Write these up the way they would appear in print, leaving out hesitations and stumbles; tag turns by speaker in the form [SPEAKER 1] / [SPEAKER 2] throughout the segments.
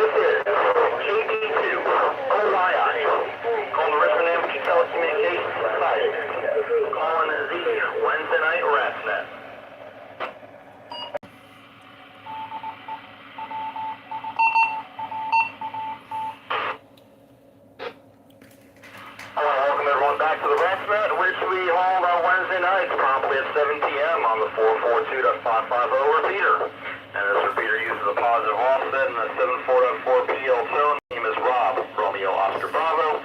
[SPEAKER 1] This is JD2 OYI. Calling the Richmond Amateur Telecommunications Society. Calling the Wednesday night Rats Net. Welcome everyone back to the Rats Net, which we hold on Wednesday nights promptly at 7 p.m. on the 442.550 repeater. And this repeater uses a positive offset and a 74.4 PL tone. My name is Rob, Romeo Oscar Bravo.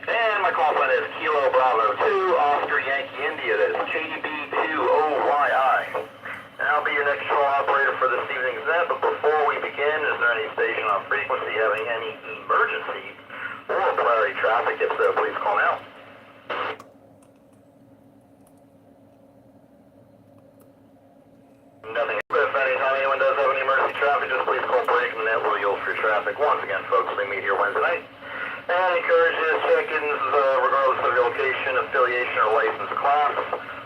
[SPEAKER 1] And my call sign is Kilo Bravo 2, Oscar Yankee India. That is JB2OYI. And I'll be your next show operator for this evening's net. But before we begin, is there any station on frequency having any emergency or priority traffic? If so, please call now. Nothing. If anytime anyone does have any emergency traffic, just please call break and the net will yield free traffic. Once again, folks, we meet here Wednesday night. And encourage you to check-ins regardless of your location, affiliation, or license class.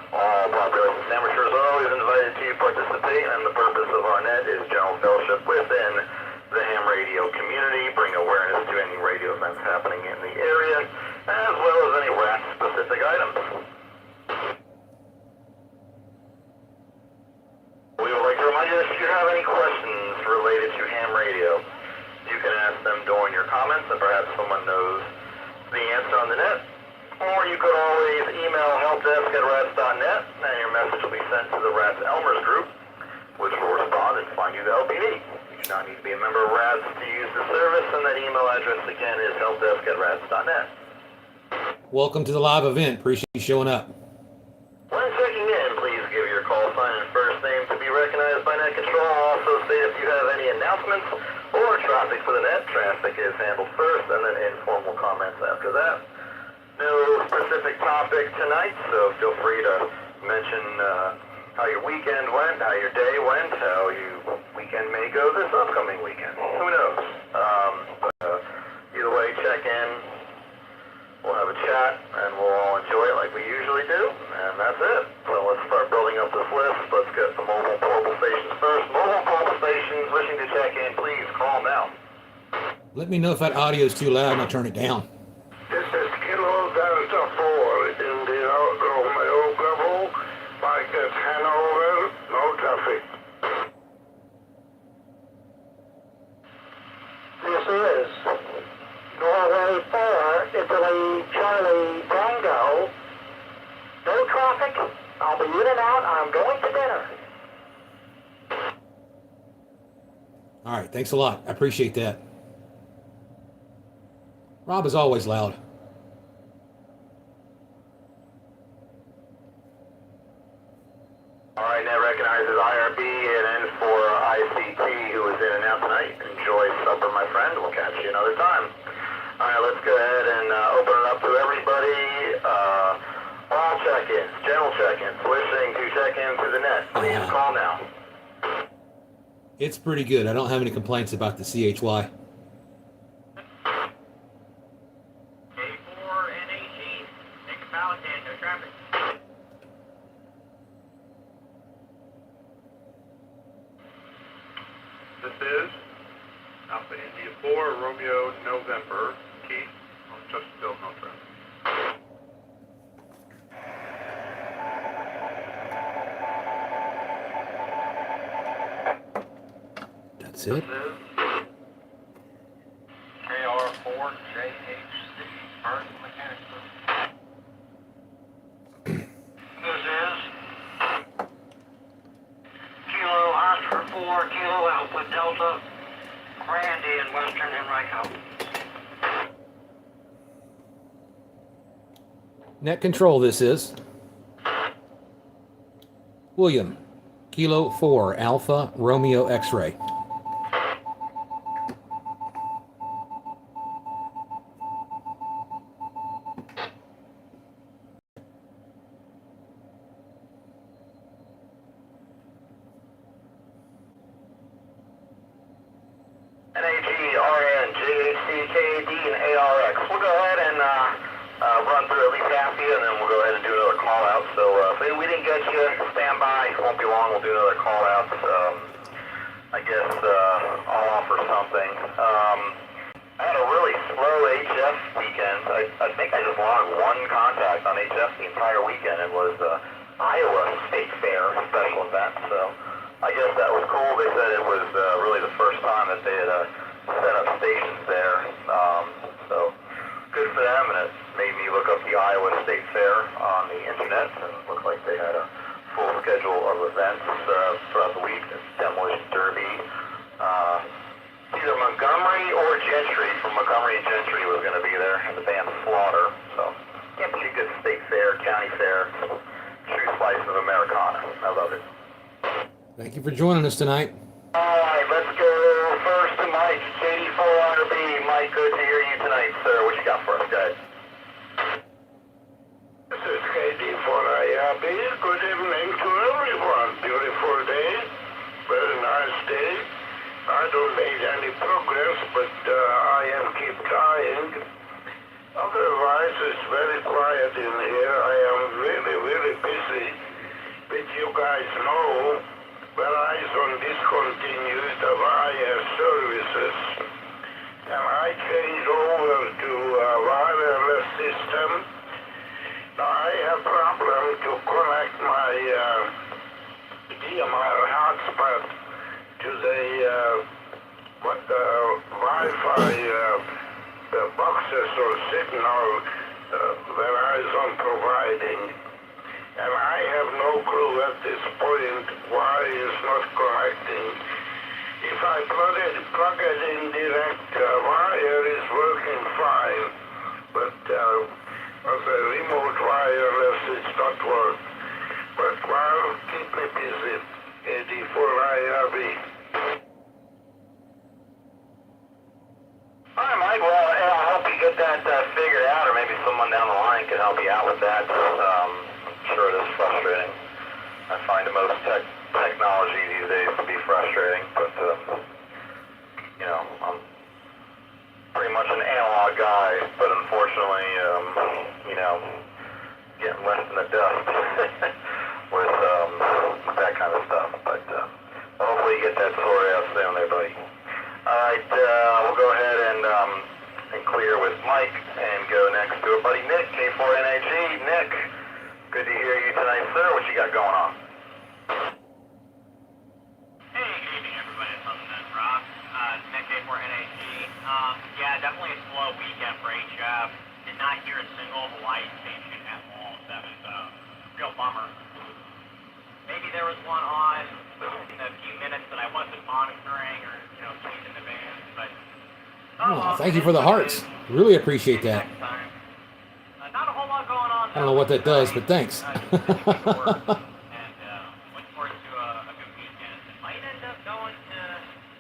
[SPEAKER 1] All property licensed amateurs are always invited to participate, and the purpose of our net is general fellowship within the ham radio community, bring awareness to any radio events happening in the area, as well as any rat-specific items. We would like to remind you that if you have any questions related to ham radio, you can ask them during your comments, and perhaps someone knows the answer on the net. Or you could always email helpdesk@rats.net, and your message will be sent to the Rats Elmers group, which will respond and find you the LPD. You do not need to be a member of Rats to use the service, and that email address again is helpdesk@rats.net.
[SPEAKER 2] Welcome to the live event. Appreciate you showing up.
[SPEAKER 1] When checking in, please give your call sign and first name to be recognized by net control. Also state if you have any announcements or traffic for the net. Traffic is handled first and then informal comments after that. No specific topic tonight, so feel free to mention how your weekend went, how your day went, how your weekend may go this upcoming weekend. Who knows? Either way, check in. We'll have a chat, and we'll all enjoy it like we usually do, and that's it. So let's start building up this list. Let's get the mobile portable stations first. Mobile portable stations wishing to check in, please call now.
[SPEAKER 2] Let me know if that audio is too loud and I'll turn it down.
[SPEAKER 3] This is Kilo Delta 4 in the Romeo Bravo. Mike at Hanover, no traffic.
[SPEAKER 4] This is Norway 4, Italy, Charlie, Tango. No traffic. I'll be in and out. I'm going to dinner.
[SPEAKER 2] All right, thanks a lot. I appreciate that. Rob is always loud.
[SPEAKER 1] All right, net recognizes IRB and ends for ICT, who is in and out tonight. Enjoy supper, my friend. We'll catch you another time. All right, let's go ahead and open it up to everybody. All check-ins, general check-ins, wishing to check in to the net. Please call now.
[SPEAKER 2] It's pretty good. I don't have any complaints about the CHY.
[SPEAKER 5] K4 and 18, take a pallet and no traffic.
[SPEAKER 3] This is Alpha India 4, Romeo November, Keith, on Chesterfield, no traffic.
[SPEAKER 2] That's it.
[SPEAKER 5] KR4 JHC, First Mechanicsburg. This is Kilo Oscar 4, Kilo Alpha Delta, Randy in Western Henrico.
[SPEAKER 2] Net control, this is William, Kilo 4, Alpha, Romeo X-ray.
[SPEAKER 1] NAG, RN, JHC, KAD, and ARX. We'll go ahead and run through at least half of you, and then we'll go ahead and do another call out. So if we didn't get you, stand by. It won't be long. We'll do another call out. I guess I'll offer something. I had a really slow HF weekend. I think I just logged one contact on HF the entire weekend. It was Iowa State Fair special event, so I guess that was cool. They said it was really the first time that they had set up stations there, so good for them, and it made me look up the Iowa State Fair on the internet, and it looked like they had a full schedule of events throughout the week. Demolition Derby, either Montgomery or Gentry, from Montgomery and Gentry was going to be there, and the band Slaughter, so yeah, pretty good state fair, county fair, true slice of Americana. I love it.
[SPEAKER 2] Thank you for joining us tonight.
[SPEAKER 1] All right, let's go first to Mike, KD4RB. Mike, good to hear you tonight, sir. What you got for us, guys?
[SPEAKER 3] This is KD4RB. Good evening to everyone. Beautiful day. Very nice day. I don't make any progress, but I am keep trying. Otherwise, it's very quiet in here. I am really, really busy. But you guys know Verizon discontinued the wire services, and I changed over to a wireless system. Now I have problem to connect my DMR hotspot to the Wi-Fi boxes or signal Verizon providing. And I have no clue at this point why it's not connecting. If I plug it in direct wire, it's working fine. But as a remote wireless, it's not work. But well, keep me busy. KD4IRB.
[SPEAKER 1] All right, Mike. Well, I hope you get that figured out, or maybe someone down the line can help you out with that. Sure, it is frustrating. I find most technology these days to be frustrating, but you know, I'm pretty much an analog guy, but unfortunately, you know, getting left in the dust with that kind of stuff. But hopefully you get that sorted out soon there, buddy. All right, we'll go ahead and clear with Mike and go next to our buddy Nick, K4NAG. Nick, good to hear you tonight, sir. What you got going on?
[SPEAKER 6] Hey, good evening, everybody. It's Rob. Nick K4NAG. Yeah, definitely a slow weekend for HF. Did not hear a single Hawaii station at all. That was a real bummer. Maybe there was one on in the few minutes that I wasn't monitoring or, keeping in the band, but...
[SPEAKER 2] Oh, thank you for the hearts. Really appreciate that.
[SPEAKER 6] Not a whole lot going on.
[SPEAKER 2] I don't know what that does, but thanks.
[SPEAKER 6] And look forward to a good weekend. Might end up going to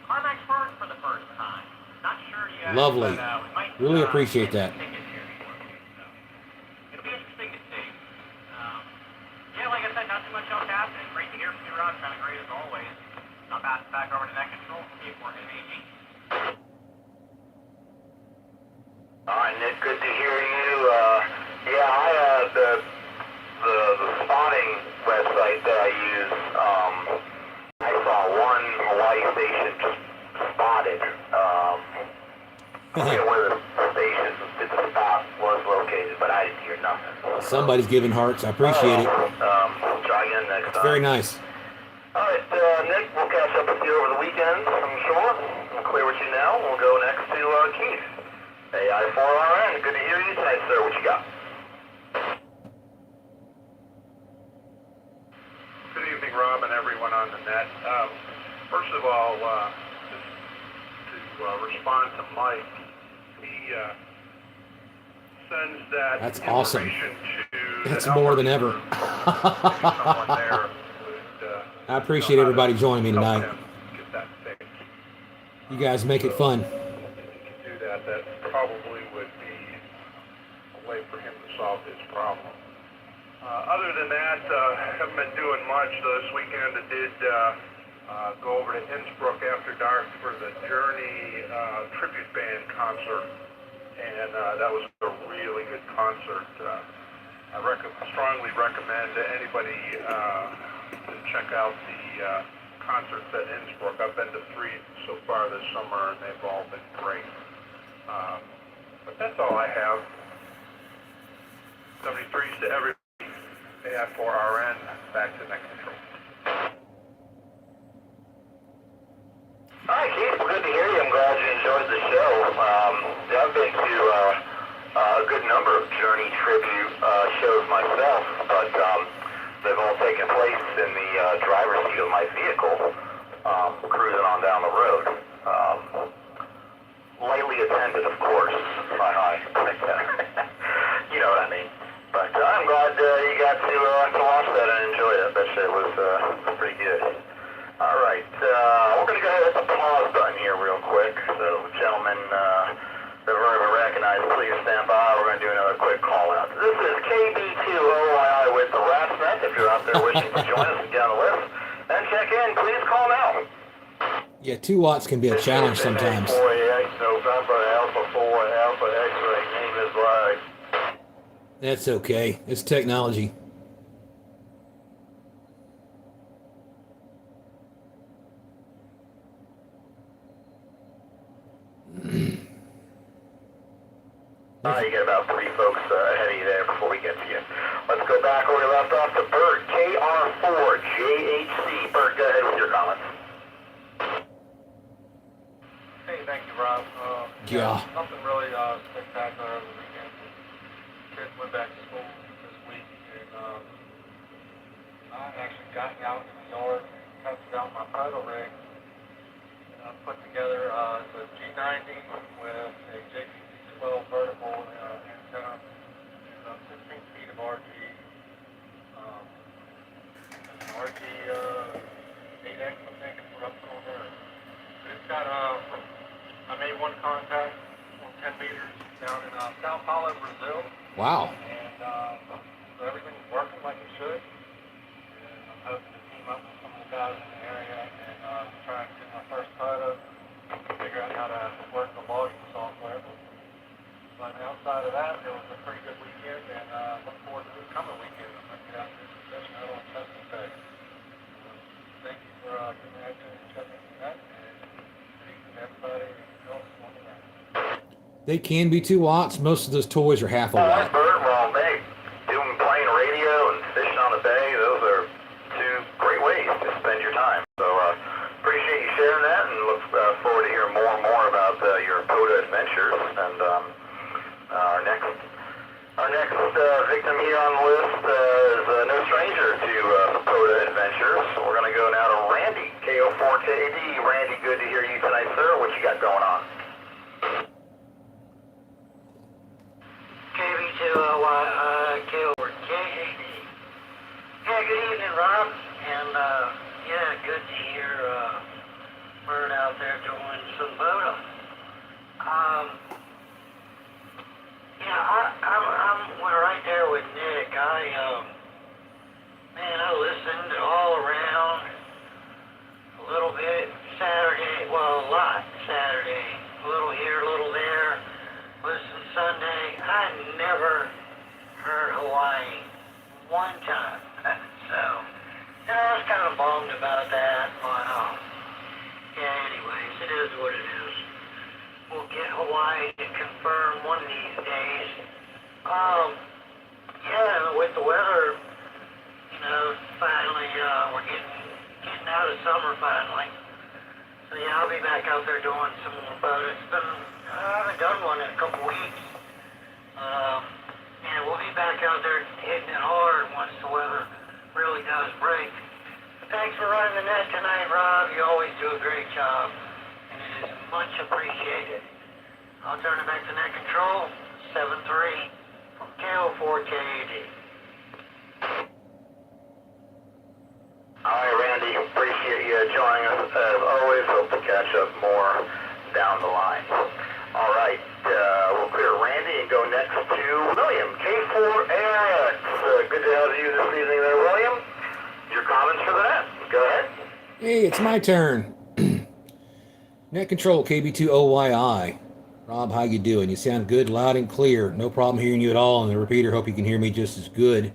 [SPEAKER 6] Carmacksburg for the first time. Not sure yet.
[SPEAKER 2] Lovely.
[SPEAKER 6] But, we might,
[SPEAKER 2] Really appreciate that.
[SPEAKER 6] It'll be interesting to see. Yeah, like I said, not too much else happening. Great to hear from you, Rob. Kind of great as always. Now back over to net control. K4NAG.
[SPEAKER 1] All right, Nick, good to hear you. The spotting website that I use, I saw one Hawaii station just spotted. I forget where the station, the spot was located, but I didn't hear nothing.
[SPEAKER 2] Somebody's giving hearts. I appreciate it.
[SPEAKER 1] Try again next time.
[SPEAKER 2] Very nice.
[SPEAKER 1] All right, Nick, we'll catch up with you over the weekend, I'm sure. We'll clear with you now. We'll go next to Keith. AI4RN, good to hear you tonight, sir. What you got?
[SPEAKER 7] Good evening, Rob, and everyone on the net. First of all, just to respond to Mike, he sends that
[SPEAKER 2] That's awesome.
[SPEAKER 7] information to
[SPEAKER 2] That's
[SPEAKER 7] the
[SPEAKER 2] more than
[SPEAKER 7] Albert
[SPEAKER 2] ever.
[SPEAKER 7] someone there would,
[SPEAKER 2] I appreciate everybody joining me
[SPEAKER 7] help
[SPEAKER 2] tonight.
[SPEAKER 7] him get that fixed.
[SPEAKER 2] You guys make it fun.
[SPEAKER 7] If he could do that, that probably would be a way for him to solve his problem. Other than that, haven't been doing much. This weekend I did go over to Innsbruck after dark for the Journey tribute band concert, and that was a really good concert. I strongly recommend anybody to check out the concerts at Innsbruck. I've been to 3 so far this summer, and they've all been great. But that's all I have. 73s to every AF4RN, back to net control.
[SPEAKER 1] Hi, Keith. Well, good to hear you. I'm glad you enjoyed the show. I've been to a good number of Journey tribute shows myself, but they've all taken place in the driver's seat of my vehicle, cruising on down the road. Lightly attended, of course. Hi. You know what I mean. But I'm glad you got to watch that and enjoy it. I bet you it was pretty good. All right, we're going to go ahead and hit the pause button here real quick. So, gentlemen that have already recognized, please stand by. We're going to do another quick call out. This is KB2OYI with the RASNet. If you're out there wishing to join us and get on the list and check in, please call now.
[SPEAKER 2] Yeah, 2 watts can be a challenge sometimes.
[SPEAKER 3] 4AX November Alpha 4 Alpha X-ray, name is live.
[SPEAKER 2] That's okay. It's technology.
[SPEAKER 1] You get about 3 folks ahead of you there before we get to you. Let's go back where we left off to Bert, KR4JHC. Bert, go ahead with your comments.
[SPEAKER 8] Hey, thank you, Rob.
[SPEAKER 2] Yeah.
[SPEAKER 8] Something really spectacular over the weekend. Kids went back to school this week, and I actually got out in the yard and tested out my photo rig. And I put together the G90 with a JPC-12 vertical antenna, and 16 feet of RG, and an RG 8X, I think, is what I'm calling it. It's got I made one contact on 10 meters down in Sao Paulo, Brazil.
[SPEAKER 2] Wow.
[SPEAKER 8] And so everything's working like it should. And I'm hoping to team up with some of the guys in the area and try and get my first photo, figure out how to work the logging software. But outside of that, it was a pretty good weekend, and look forward to this coming weekend. I'm going to get out and do some fishing out on Chesapeake Bay. Thank you for giving me that chance to check into that, and peace to everybody else on the net.
[SPEAKER 2] They can be 2 watts. Most of those toys are half a
[SPEAKER 1] All right,
[SPEAKER 2] watt.
[SPEAKER 1] Bert. Well, hey, playing radio and fishing on the bay, those are 2 great ways to spend your time. So appreciate you sharing that, and look forward to hearing more and more about your POTA adventures. And our next victim here on the list is no stranger to POTA adventures. So we're going to go now to Randy, KO4KD. Randy, good to hear you tonight, sir. What you got going on?
[SPEAKER 5] KB2OYI, KO4KD. Yeah, good evening, Rob. And yeah, good to hear Bert out there doing some POTA. Yeah, I'm right there with Nick. I listened all around a little bit Saturday, well, a lot Saturday, a little here, a little there. Listened Sunday. I never heard Hawaii one time. So, I was kind of bummed about that, but yeah, anyways, it is what it is. We'll get Hawaii to confirm one of these days. Yeah, with the weather, finally, we're getting out of summer finally. So yeah, I'll be back out there doing some more POTA. I haven't done one in a couple weeks. Yeah, we'll be back out there hitting it hard once the weather really does break. Thanks for running the net tonight, Rob. You always do a great job, and it is much appreciated. I'll turn it back to net control, 7-3 from KO4KD.
[SPEAKER 1] All right, Randy, appreciate you joining us as always. Hope to catch up more down the line. All right, we'll clear Randy and go next to William, K4ARX. Good to have you this evening there, William. Your comments for the net. Go ahead.
[SPEAKER 2] Hey, it's my turn. Net control, KB2OYI. Rob, how you doing? You sound good, loud and clear. No problem hearing you at all on the repeater. Hope you can hear me just as good.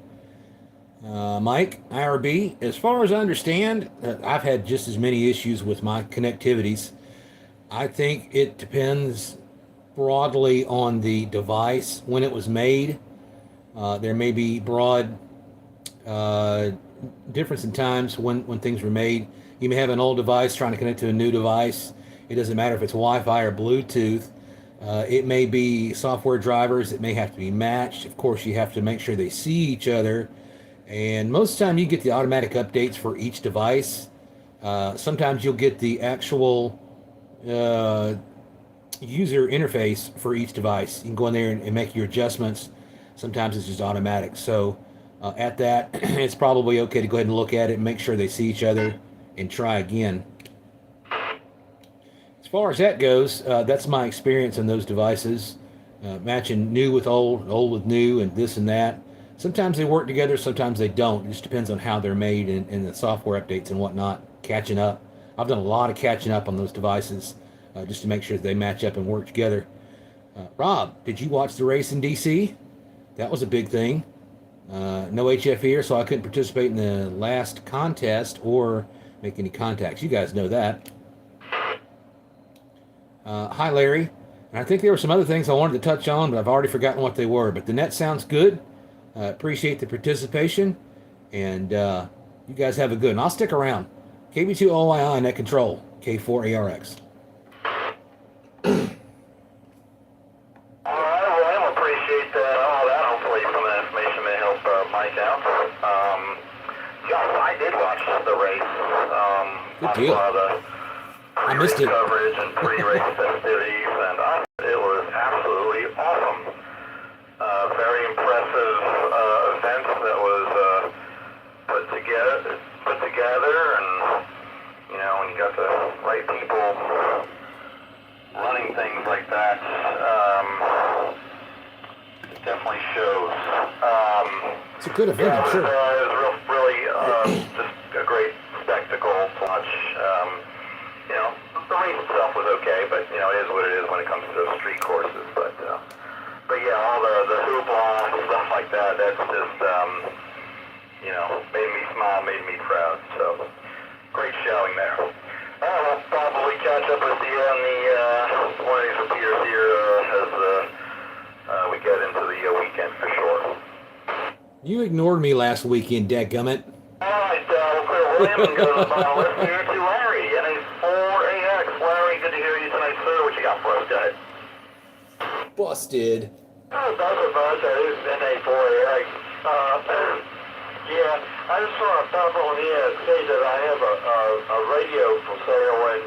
[SPEAKER 2] Mike, IRB, as far as I understand, I've had just as many issues with my connectivities. I think it depends broadly on the device when it was made. There may be broad uh, difference in times when things were made. You may have an old device trying to connect to a new device. It doesn't matter if it's Wi-Fi or Bluetooth. It may be software drivers. It may have to be matched. Of course, you have to make sure they see each other. And most of the time, you get the automatic updates for each device. Sometimes you'll get the actual user interface for each device. You can go in there and make your adjustments. Sometimes it's just automatic. So at that, it's probably okay to go ahead and look at it and make sure they see each other and try again. As far as that goes, that's my experience on those devices. Matching new with old, old with new, and this and that. Sometimes they work together, sometimes they don't. It just depends on how they're made and the software updates and whatnot. Catching up. I've done a lot of catching up on those devices just to make sure that they match up and work together. Rob, did you watch the race in DC? That was a big thing. No HF here, so I couldn't participate in the last contest or make any contacts. You guys know that. Hi, Larry. And I think there were some other things I wanted to touch on, but I've already forgotten what they were. But the net sounds good. Appreciate the participation. And you guys have a good one. I'll stick around. KB2OYI net control. K4ARX.
[SPEAKER 1] I did watch the race.
[SPEAKER 2] Good deal.
[SPEAKER 1] I missed it. Coverage and pre-race festivities, and it was absolutely awesome. Very impressive event that was put together, and you know, when you got the right people running things like that, it definitely shows.
[SPEAKER 2] It's a good event, I'm sure.
[SPEAKER 1] It was really just a great spectacle to watch. You know, the race itself was okay, but you know, it is what it is when it comes to those street courses. But yeah, all the hoopla and stuff like that, that's just, you know, made me smile, made me proud. So, great showing there. We'll probably catch up with you on the one of these repeaters here as we get into the weekend for sure.
[SPEAKER 2] You ignored me last weekend, dadgummit.
[SPEAKER 1] Alright, we'll clear William and go to the final list here to Larry, NA4AX. Larry, good to hear you tonight, sir. What you got for us, guys?
[SPEAKER 2] Busted.
[SPEAKER 4] Oh, nothing much. That is NA4AX. Yeah, I just want to pop on in and say that I have a radio for sale, and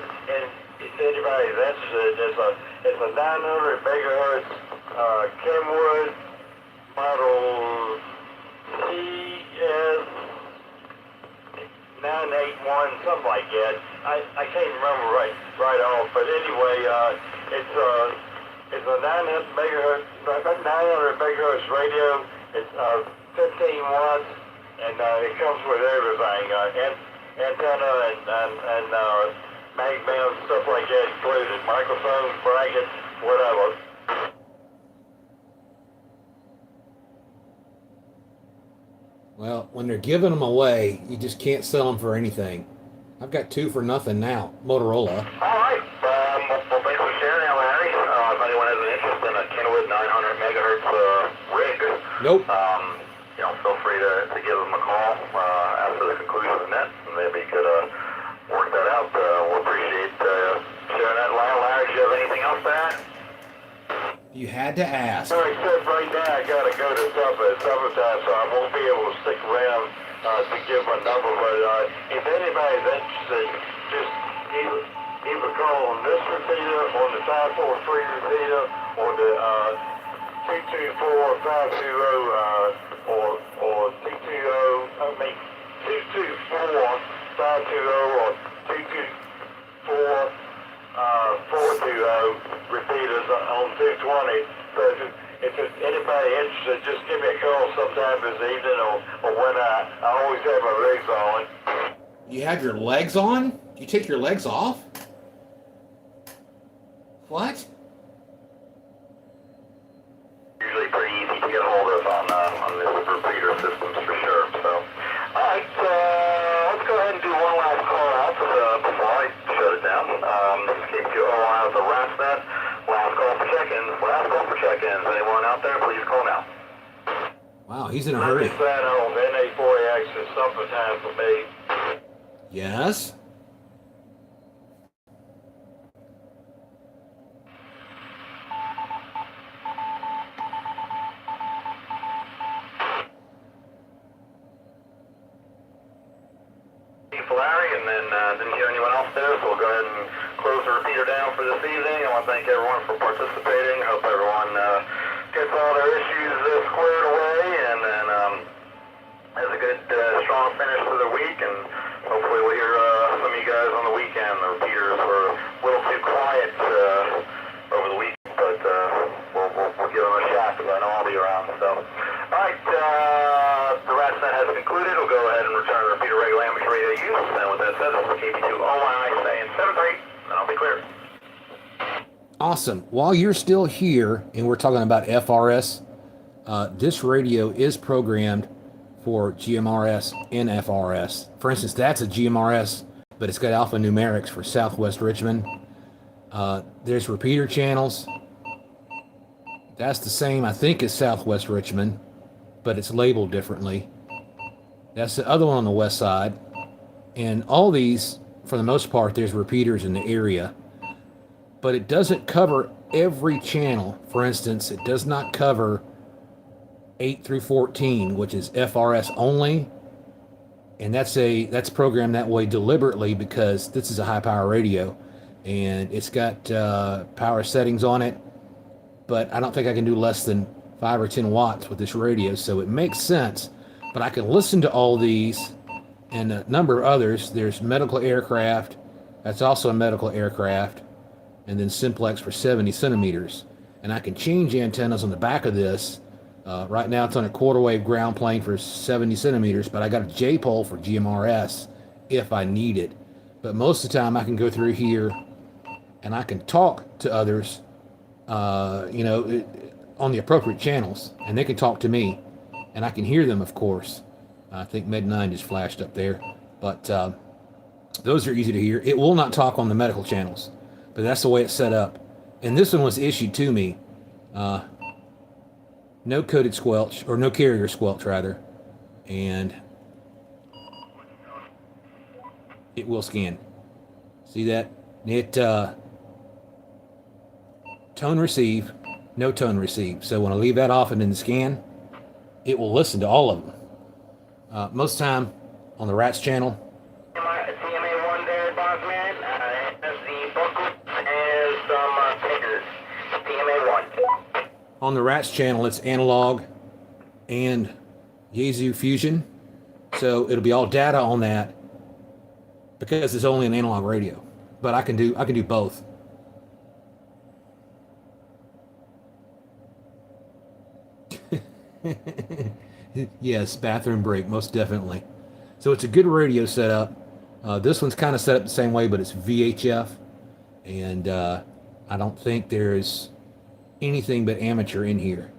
[SPEAKER 4] if anybody's interested, it's a 900 megahertz Kenwood model CS 981, something like that. I can't remember right off, but anyway, it's a 900 megahertz radio. It's 15 watts, and it comes with everything, antenna and mag mount, stuff like that included, microphones, brackets, whatever.
[SPEAKER 2] Well, when they're giving them away, you just can't sell them for anything. I've got two for nothing now. Motorola.
[SPEAKER 1] All right. Well, thanks for sharing that, Larry. If anyone has an interest in a Kenwood 900 megahertz rig,
[SPEAKER 2] Nope.
[SPEAKER 1] You know, feel free to give them a call after the conclusion of the net, and maybe you could work that out. We'll appreciate sharing that. Larry, do you have anything else to add?
[SPEAKER 2] You had to ask.
[SPEAKER 4] So except right now I gotta go to summertime, so I won't be able to stick around to give my number. But if anybody's interested, just either call on this repeater, on the 543 repeater, or the 224-520, or 224-520, or 224-420 repeaters on 220. So if anybody interested, just give me a call sometime this evening, or when I always have my legs on.
[SPEAKER 2] You have your legs on? You take your legs off? What?
[SPEAKER 1] Usually pretty easy to get a hold of on the repeater systems for sure. So check-ins. Last call for check-ins. Anyone out there, please call now.
[SPEAKER 2] Wow, he's in a hurry.
[SPEAKER 4] That on NA4X is something time for me.
[SPEAKER 2] Yes?
[SPEAKER 1] For Larry, and then didn't hear anyone else there, so we'll go ahead and close the repeater down for this evening. I want to thank everyone for participating. Hope everyone gets all their issues squared away, and then has a good, strong finish to the week, and hopefully we'll hear some of you guys on the weekend. The repeaters were a little too quiet over the week, but we'll give them a shot, because I know I'll be around. So, all right, the RATSNet has concluded. We'll go ahead and return to repeater regular amateur radio use. And with that said, this is KB2OI saying 7-3, and I'll be clear.
[SPEAKER 2] Awesome. While you're still here, and we're talking about FRS, this radio is programmed for GMRS and FRS. For instance, that's a GMRS, but it's got alphanumerics for Southwest Richmond. There's repeater channels. That's the same, I think, as Southwest Richmond, but it's labeled differently. That's the other one on the west side. And all these, for the most part, there's repeaters in the area. But it doesn't cover every channel. For instance, it does not cover 8 through 14, which is FRS only. And that's programmed that way deliberately because this is a high power radio. And it's got power settings on it. But I don't think I can do less than 5 or 10 watts with this radio. So it makes sense. But I can listen to all these and a number of others. There's medical aircraft. That's also a medical aircraft. And then simplex for 70 centimeters. And I can change antennas on the back of this. Right now it's on a quarter wave ground plane for 70 centimeters, but I got a J-pole for GMRS if I need it. But most of the time I can go through here and I can talk to others, on the appropriate channels, and they can talk to me, and I can hear them, of course. I think Med9 just flashed up there, but those are easy to hear. It will not talk on the medical channels, but that's the way it's set up. And this one was issued to me. No coded squelch, or no carrier squelch rather, and it will scan. See that? It tone receive, no tone receive. So when I leave that off and then scan, it will listen to all of them. Most of the time on the RATS channel.
[SPEAKER 1] CMA1 there, Bossman. Has the booklet and some figures. CMA1.
[SPEAKER 2] On the RATS channel, it's analog and Yaesu Fusion. So it'll be all data on that because it's only an analog radio. But I can do both. Yes, bathroom break, most definitely. So it's a good radio setup. This one's kind of set up the same way, but it's VHF. And I don't think there's anything but amateur in here.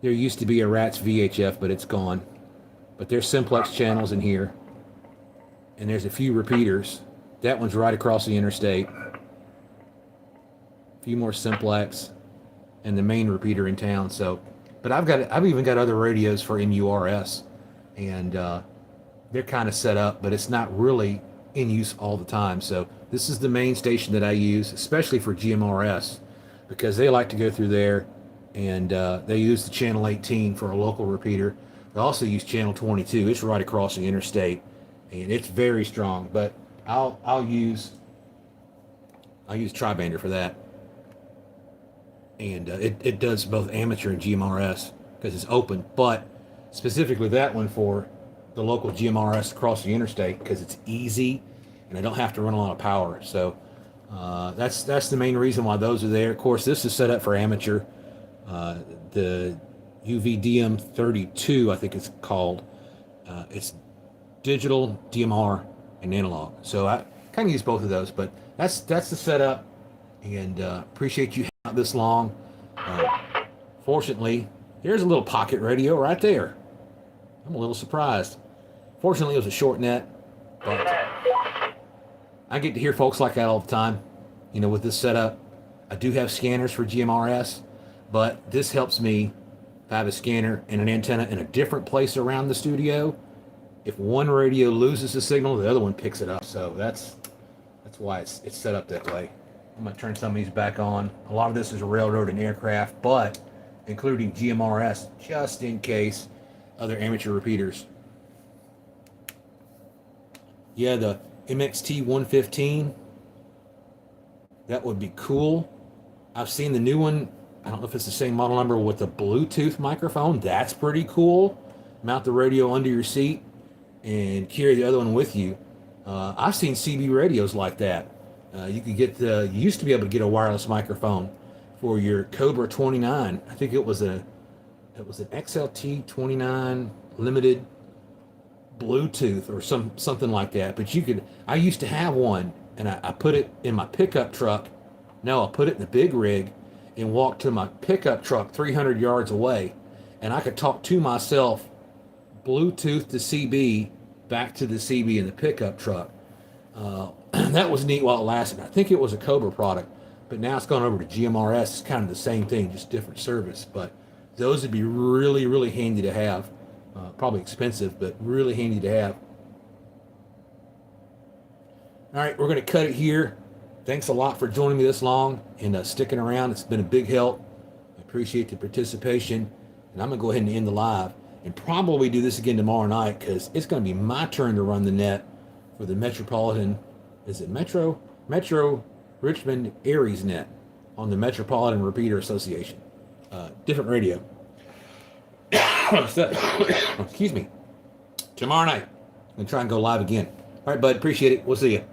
[SPEAKER 2] There used to be a RATS VHF, but it's gone. But there's simplex channels in here. And there's a few repeaters. That one's right across the interstate. A few more simplex. And the main repeater in town. So, but I've even got other radios for MURS. And they're kind of set up, but it's not really in use all the time. So this is the main station that I use, especially for GMRS. Because they like to go through there, and they use the channel 18 for a local repeater. They also use channel 22. It's right across the interstate, and it's very strong. But I'll use Tribander for that, and it does both amateur and GMRS because it's open. But specifically that one for the local GMRS across the interstate because it's easy, and I don't have to run a lot of power. So. That's the main reason why those are there. Of course, this is set up for amateur. The UVDM 32, I think it's called. It's digital, DMR, and analog. So I kind of use both of those, but that's the setup. And appreciate you hanging out this long. Fortunately, here's a little pocket radio right there. I'm a little surprised. Fortunately, it was a short net, but I get to hear folks like that all the time, with this setup. I do have scanners for GMRS, but this helps me if I have a scanner and an antenna in a different place around the studio. If one radio loses the signal, the other one picks it up. So that's why it's set up that way. I'm going to turn some of these back on. A lot of this is railroad and aircraft, but including GMRS, just in case other amateur repeaters. Yeah, the MXT 115, that would be cool. I've seen the new one. I don't know if it's the same model number with the Bluetooth microphone. That's pretty cool. Mount the radio under your seat and carry the other one with you. I've seen CB radios like that. You could get you used to be able to get a wireless microphone for your Cobra 29. I think it was an XLT 29 limited Bluetooth or something like that. But I used to have one, and I put it in my pickup truck. No, I put it in the big rig and walked to my pickup truck 300 yards away, and I could talk to myself Bluetooth to CB back to the CB in the pickup truck. That was neat while it lasted. I think it was a Cobra product, but now it's gone over to GMRS. It's kind of the same thing, just different service. But those would be really, really handy to have. Probably expensive, but really handy to have. All right, we're going to cut it here. Thanks a lot for joining me this long and sticking around. It's been a big help. I appreciate the participation. And I'm going to go ahead and end the live and probably do this again tomorrow night because it's going to be my turn to run the net for the Metropolitan. Is it Metro Richmond Aries net on the Metropolitan Repeater Association. Different radio. Excuse me. Tomorrow night, I'm going to try and go live again. All right, bud. Appreciate it. We'll see you.